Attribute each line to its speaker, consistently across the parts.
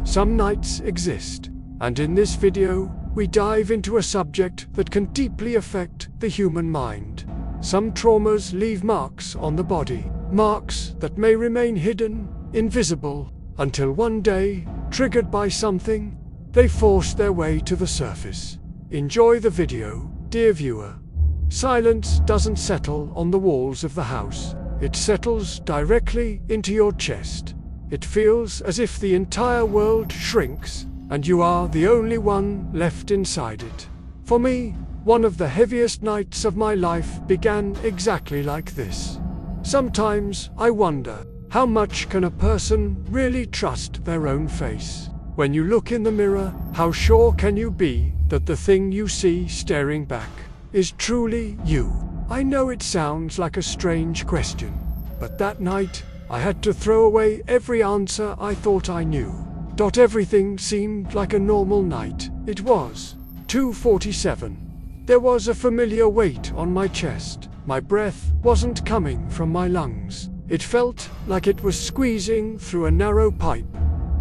Speaker 1: Some nights exist, and in this video, we dive into a subject that can deeply affect the human mind. Some traumas leave marks on the body, marks that may remain hidden, invisible, until one day, triggered by something, they force their way to the surface. Enjoy the video, dear viewer. Silence doesn't settle on the walls of the house. It settles directly into your chest. It feels as if the entire world shrinks, and you are the only one left inside it. For me, one of the heaviest nights of my life began exactly like this. Sometimes I wonder, how much can a person really trust their own face? When you look in the mirror, how sure can you be that the thing you see staring back is truly you? I know it sounds like a strange question, but that night, I had to throw away every answer I thought I knew. Everything seemed like a normal night. It was 2:47. There was a familiar weight on my chest. My breath wasn't coming from my lungs. It felt like it was squeezing through a narrow pipe.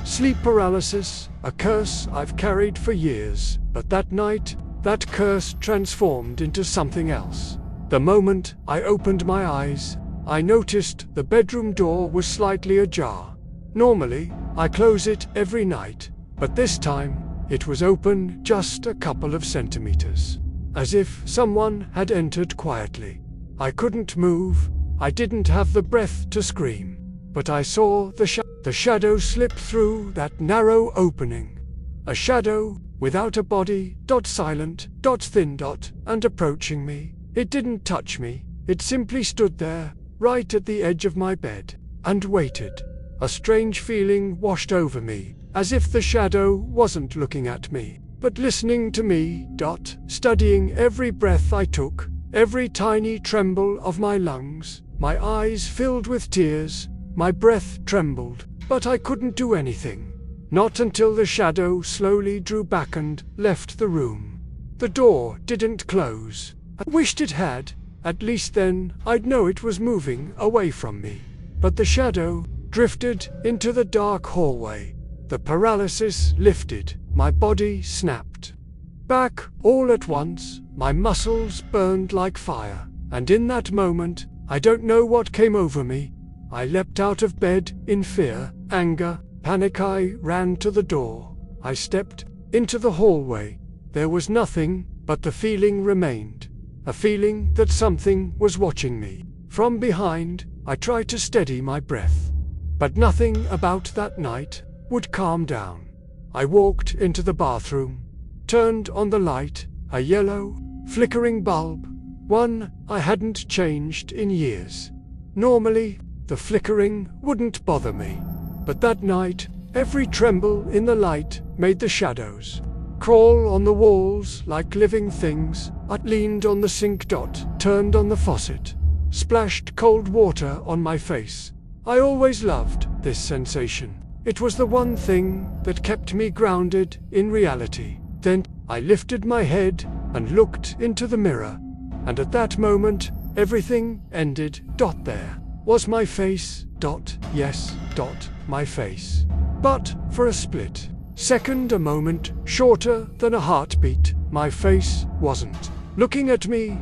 Speaker 1: Sleep paralysis, a curse I've carried for years, but that night, that curse transformed into something else. The moment I opened my eyes, I noticed the bedroom door was slightly ajar. Normally, I close it every night, but this time, it was open just a couple of centimeters. As if someone had entered quietly. I couldn't move, I didn't have the breath to scream, but I saw the shadow slip through that narrow opening. A shadow, without a body, silent, thin, and approaching me. It didn't touch me, it simply stood there, right at the edge of my bed, and waited. A strange feeling washed over me, as if the shadow wasn't looking at me, but listening to me. Studying every breath I took, every tiny tremble of my lungs. My eyes filled with tears, my breath trembled, but I couldn't do anything. Not until the shadow slowly drew back and left the room. The door didn't close. I wished it had. At least then, I'd know it was moving away from me. But the shadow drifted into the dark hallway. The paralysis lifted, my body snapped back all at once, my muscles burned like fire, and in that moment, I don't know what came over me. I leapt out of bed in fear, anger, panic. I ran to the door. I stepped into the hallway. There was nothing, but the feeling remained. A feeling that something was watching me. From behind, I tried to steady my breath. But nothing about that night would calm down. I walked into the bathroom, turned on the light, a yellow, flickering bulb, one I hadn't changed in years. Normally, the flickering wouldn't bother me. But that night, every tremble in the light made the shadows crawl on the walls like living things. I leaned on the sink. Turned on the faucet, splashed cold water on my face. I always loved this sensation. It was the one thing that kept me grounded in reality. Then, I lifted my head and looked into the mirror. And at that moment, everything ended. There was my face. Yes, my face. But, for a split second, a moment shorter than a heartbeat, my face wasn't looking at me.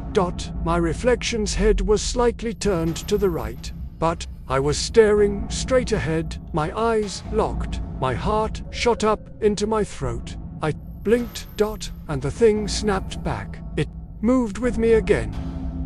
Speaker 1: My reflection's head was slightly turned to the right, but I was staring straight ahead, my eyes locked, my heart shot up into my throat. I blinked. And the thing snapped back. It moved with me again.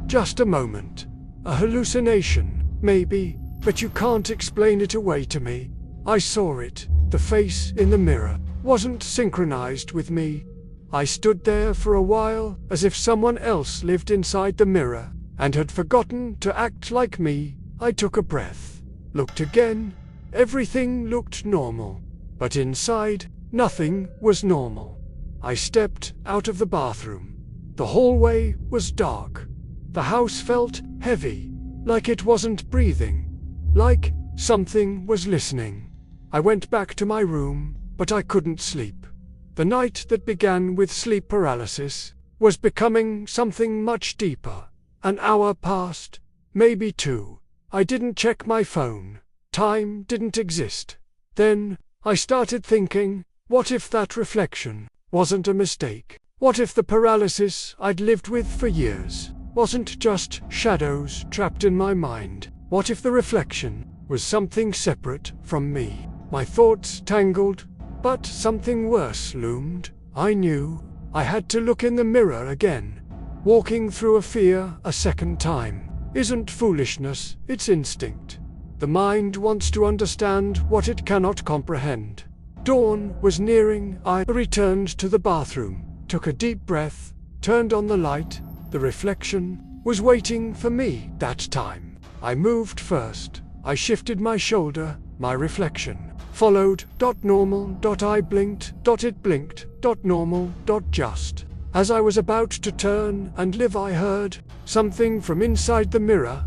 Speaker 1: Just a moment. A hallucination, maybe, but you can't explain it away to me. I saw it. The face in the mirror wasn't synchronized with me. I stood there for a while, as if someone else lived inside the mirror, and had forgotten to act like me. I took a breath, looked again. Everything looked normal, but inside, nothing was normal. I stepped out of the bathroom. The hallway was dark. The house felt heavy, like it wasn't breathing, like something was listening. I went back to my room, but I couldn't sleep. The night that began with sleep paralysis was becoming something much deeper. An hour passed, maybe 2. I didn't check my phone. Time didn't exist. Then, I started thinking, what if that reflection wasn't a mistake? What if the paralysis I'd lived with for years wasn't just shadows trapped in my mind? What if the reflection was something separate from me? My thoughts tangled, but something worse loomed. I knew I had to look in the mirror again. Walking through a fear a second time isn't foolishness, it's instinct. The mind wants to understand what it cannot comprehend. Dawn was nearing. I returned to the bathroom, took a deep breath, turned on the light. The reflection was waiting for me that time. I moved first. I shifted my shoulder. My reflection followed. Normal. I blinked. It blinked. Normal. Just. As I was about to turn and leave, I heard something from inside the mirror.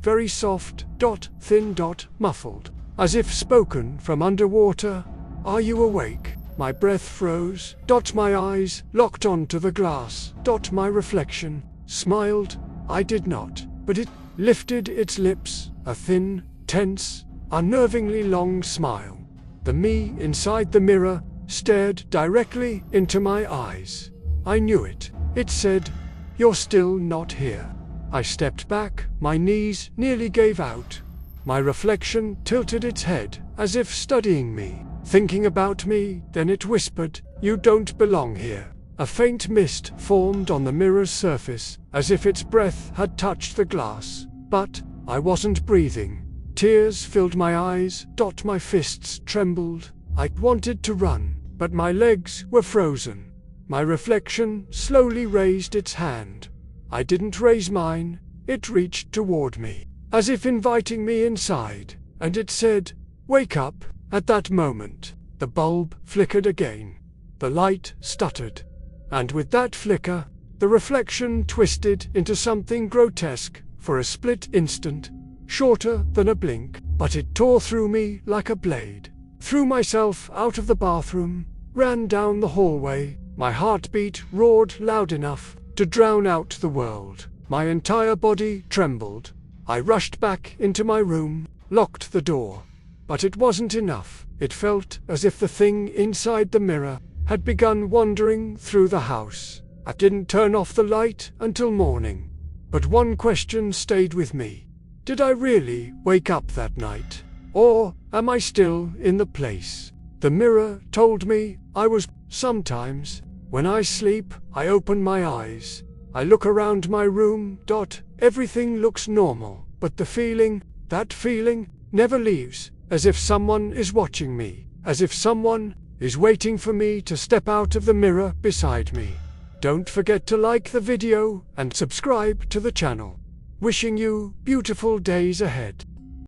Speaker 1: Very soft. Thin. Muffled, as if spoken from underwater. Are you awake? My breath froze. My eyes locked onto the glass. My reflection smiled. I did not, but it lifted its lips, a thin, tense, unnervingly long smile. The me inside the mirror stared directly into my eyes. I knew it. It said, "You're still not here." I stepped back. My knees nearly gave out. My reflection tilted its head, as if studying me, thinking about me. Then it whispered, "You don't belong here." A faint mist formed on the mirror's surface, as if its breath had touched the glass. But I wasn't breathing. Tears filled my eyes. My fists trembled. I wanted to run, but my legs were frozen. My reflection slowly raised its hand. I didn't raise mine. It reached toward me, as if inviting me inside, and it said, "Wake up." At that moment, the bulb flickered again. The light stuttered. And with that flicker, the reflection twisted into something grotesque. For a split instant, shorter than a blink, but it tore through me like a blade. Threw myself out of the bathroom, ran down the hallway. My heartbeat roared loud enough to drown out the world. My entire body trembled. I rushed back into my room, locked the door. But it wasn't enough. It felt as if the thing inside the mirror had begun wandering through the house. I didn't turn off the light until morning. But one question stayed with me. Did I really wake up that night? Or am I still in the place the mirror told me I was? Sometimes, when I sleep, I open my eyes. I look around my room. Everything looks normal, but that feeling, never leaves. As if someone is watching me. As if someone is waiting for me to step out of the mirror beside me. Don't forget to like the video and subscribe to the channel. Wishing you beautiful days ahead.